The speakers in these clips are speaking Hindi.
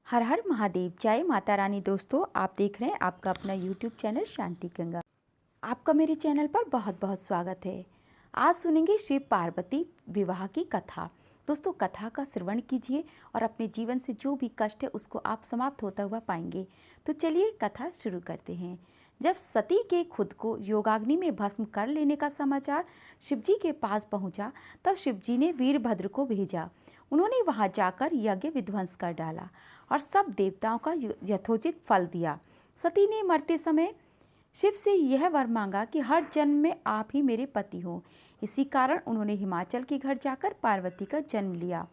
हर हर महादेव। जय माता रानी। दोस्तों, आप देख रहे हैं आपका अपना यूट्यूब चैनल शांति गंगा। आपका मेरे चैनल पर बहुत बहुत स्वागत है। आज सुनेंगे शिव पार्वती विवाह की कथा। दोस्तों, कथा का श्रवण कीजिए और अपने जीवन से जो भी कष्ट है उसको आप समाप्त होता हुआ पाएंगे। तो चलिए कथा शुरू करते हैं। जब सती के खुद को योगाग्नि में भस्म कर लेने का समाचार शिवजी के पास पहुंचा, तब शिवजी ने वीरभद्र को भेजा। उन्होंने वहां जाकर यज्ञ विध्वंस कर डाला और सब देवताओं का यथोचित फल दिया। सती ने मरते समय शिव से यह वर मांगा कि हर जन्म में आप ही मेरे पति हो। इसी कारण उन्होंने हिमाचल के घर जाकर पार्वती का जन्म लिया।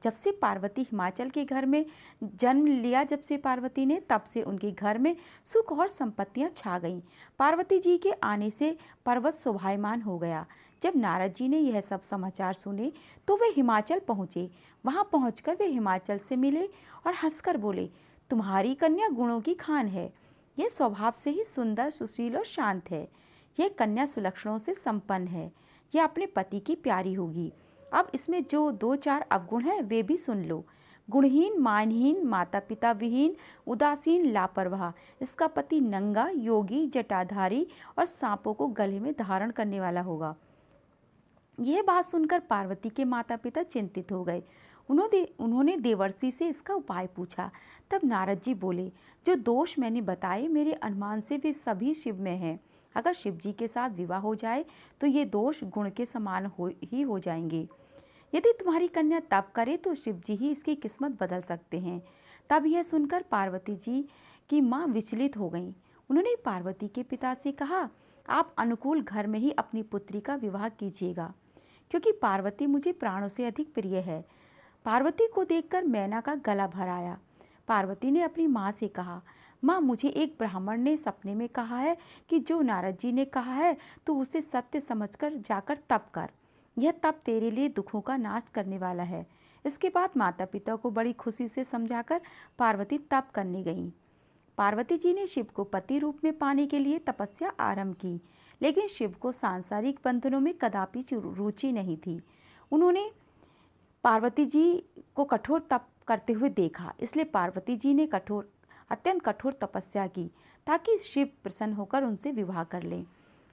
जब से पार्वती हिमाचल के घर में जन्म लिया, जब से पार्वती ने, तब से उनके घर में सुख और संपत्तियां छा गईं। पार्वती जी के आने से पर्वत शोभायमान हो गया। जब नारद जी ने यह सब समाचार सुने तो वे हिमाचल पहुँचे। वहाँ पहुँचकर वे हिमाचल से मिले और हंसकर बोले, तुम्हारी कन्या गुणों की खान है। यह स्वभाव से ही सुंदर, सुशील और शांत है। यह कन्या सुलक्षणों से संपन्न है। यह अपने पति की प्यारी होगी। अब इसमें जो दो चार अवगुण हैं वे भी सुन लो। गुणहीन, मानहीन, माता पिता विहीन, उदासीन, लापरवाह। इसका पति नंगा, योगी, जटाधारी और सांपों को गले में धारण करने वाला होगा। यह बात सुनकर पार्वती के माता पिता चिंतित हो गए। उन्होंने देवर्षि से इसका उपाय पूछा। तब नारद जी बोले, जो दोष मैंने बताए मेरे अनुमान से वे सभी शिव में हैं। अगर शिव जी के साथ विवाह हो जाए तो ये दोष गुण के समान हो जाएंगे। यदि तुम्हारी कन्या तप करे तो शिव जी ही इसकी किस्मत बदल सकते हैं। तब यह सुनकर पार्वती जी की माँ विचलित हो गईं। उन्होंने पार्वती के पिता से कहा, आप अनुकूल घर में ही अपनी पुत्री का विवाह कीजिएगा, क्योंकि पार्वती मुझे प्राणों से अधिक प्रिय है। पार्वती को देखकर मैना का गला भर आया। पार्वती ने अपनी माँ से कहा, माँ, मुझे एक ब्राह्मण ने सपने में कहा है कि जो नारद जी ने कहा है तो उसे सत्य समझकर जाकर तप कर। यह तप तेरे लिए दुखों का नाश करने वाला है। इसके बाद माता पिता को बड़ी खुशी से समझाकर पार्वती तप करने गईं। पार्वती जी ने शिव को पति रूप में पाने के लिए तपस्या आरंभ की, लेकिन शिव को सांसारिक बंधनों में कदापि रुचि नहीं थी। उन्होंने पार्वती जी को कठोर तप करते हुए देखा, इसलिए पार्वती जी ने अत्यंत कठोर तपस्या की ताकि शिव प्रसन्न होकर उनसे विवाह कर लें।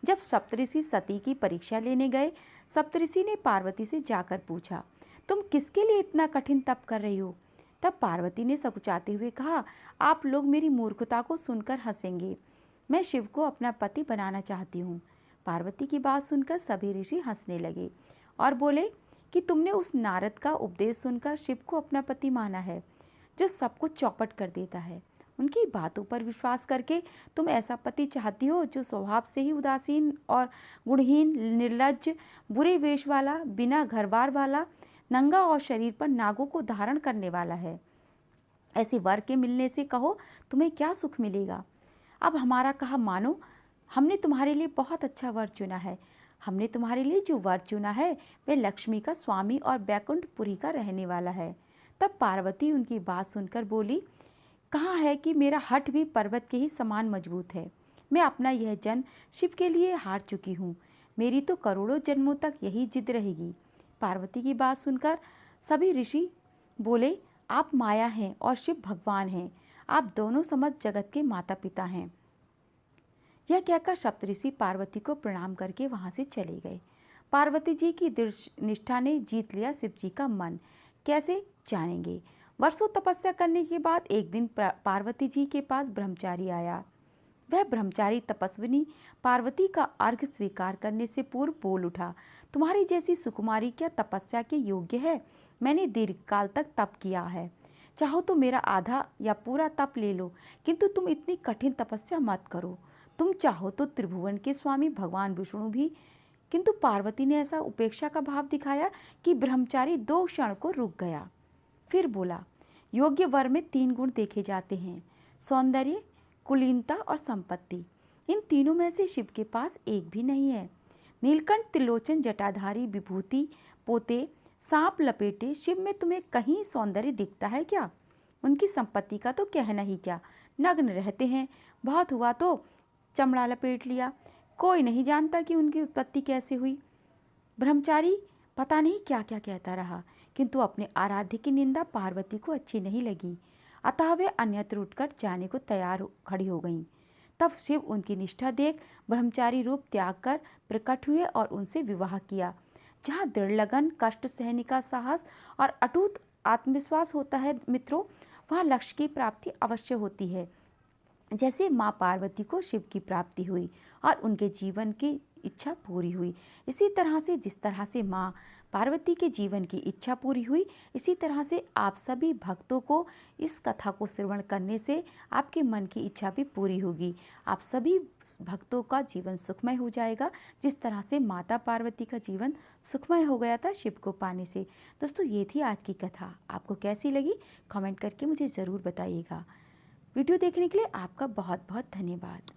जब सप्तऋषि सती की परीक्षा लेने गए, सप्तऋषि ने पार्वती से जाकर पूछा, तुम किसके लिए इतना कठिन तप कर रही हो? तब पार्वती ने सकुचाते हुए कहा, आप लोग मेरी मूर्खता को सुनकर हंसेंगे। मैं शिव को अपना पति बनाना चाहती हूँ। पार्वती की बात सुनकर सभी ऋषि हंसने लगे और बोले कि तुमने उस नारद का उपदेश सुनकर शिव को अपना पति माना है, जो सबको चौपट कर देता है। उनकी बातों पर विश्वास करके तुम ऐसा पति चाहती हो जो स्वभाव से ही उदासीन और गुणहीन, निर्लज्ज, बुरे वेश वाला, बिना घरबार वाला, नंगा और शरीर पर नागों को धारण करने वाला है। ऐसे वर के मिलने से कहो तुम्हें क्या सुख मिलेगा। अब हमारा कहा मानो, हमने तुम्हारे लिए बहुत अच्छा वर चुना है। हमने तुम्हारे लिए जो वर चुना है वह लक्ष्मी का स्वामी और बैकुंठपुरी का रहने वाला है। तब पार्वती उनकी बात सुनकर बोली, कहाँ है कि मेरा हठ भी पर्वत के ही समान मजबूत है। मैं अपना यह जन्म शिव के लिए हार चुकी हूँ। मेरी तो करोड़ों जन्मों तक यही जिद रहेगी। पार्वती की बात सुनकर सभी ऋषि बोले, आप माया हैं और शिव भगवान हैं। आप दोनों समस्त जगत के माता पिता हैं। यह कहकर सप्तऋषि पार्वती को प्रणाम करके वहां से चले गए। पार्वती जी की दृढ़ निष्ठा ने जीत लिया शिव जी का मन। कैसे जानेंगे। वर्षों तपस्या करने के बाद एक दिन पार्वती जी के पास ब्रह्मचारी आया। वह ब्रह्मचारी तपस्विनी पार्वती का अर्घ्य स्वीकार करने से पूर्व बोल उठा, तुम्हारी जैसी सुकुमारी क्या तपस्या के योग्य है? मैंने दीर्घकाल तक तप किया है। चाहो तो मेरा आधा या पूरा तप ले लो, किंतु तुम इतनी कठिन तपस्या मत करो। तुम चाहो तो त्रिभुवन के स्वामी भगवान विष्णु भी। किंतु पार्वती ने ऐसा उपेक्षा का भाव दिखाया कि ब्रह्मचारी 2 क्षण को रुक गया। फिर बोला, योग्य वर में 3 गुण देखे जाते हैं, सौंदर्य, कुलीनता और संपत्ति। इन तीनों में से शिव के पास एक भी नहीं है। नीलकंठ, त्रिलोचन, जटाधारी, विभूति पोते, सांप लपेटे शिव में तुम्हें कहीं सौंदर्य दिखता है क्या? उनकी संपत्ति का तो कहना ही क्या, नग्न रहते हैं। बहुत हुआ तो चमड़ा लपेट लिया। कोई नहीं जानता कि उनकी उत्पत्ति कैसे हुई। ब्रह्मचारी पता नहीं क्या क्या कहता रहा, किंतु अपने आराध्य की निंदा पार्वती को अच्छी नहीं लगी। अतः वे अन्यत्र उठकर जाने को खड़ी हो गईं। तब शिव उनकी निष्ठा देख ब्रह्मचारी रूप त्याग कर प्रकट हुए और उनसे विवाह किया। जहाँ दृढ़ लगन, कष्ट सहने का साहस और अटूट आत्मविश्वास होता है मित्रों, वहाँ लक्ष्य की प्राप्ति अवश्य होती है। जैसे माँ पार्वती को शिव की प्राप्ति हुई और उनके जीवन की इच्छा पूरी हुई, इसी तरह से जिस तरह से माँ पार्वती के जीवन की इच्छा पूरी हुई, इसी तरह से आप सभी भक्तों को इस कथा को श्रवण करने से आपके मन की इच्छा भी पूरी होगी। आप सभी भक्तों का जीवन सुखमय हो जाएगा, जिस तरह से माता पार्वती का जीवन सुखमय हो गया था शिव को पाने से। दोस्तों, ये थी आज की कथा। आपको कैसी लगी कमेंट करके मुझे ज़रूर बताइएगा। वीडियो देखने के लिए आपका बहुत बहुत धन्यवाद।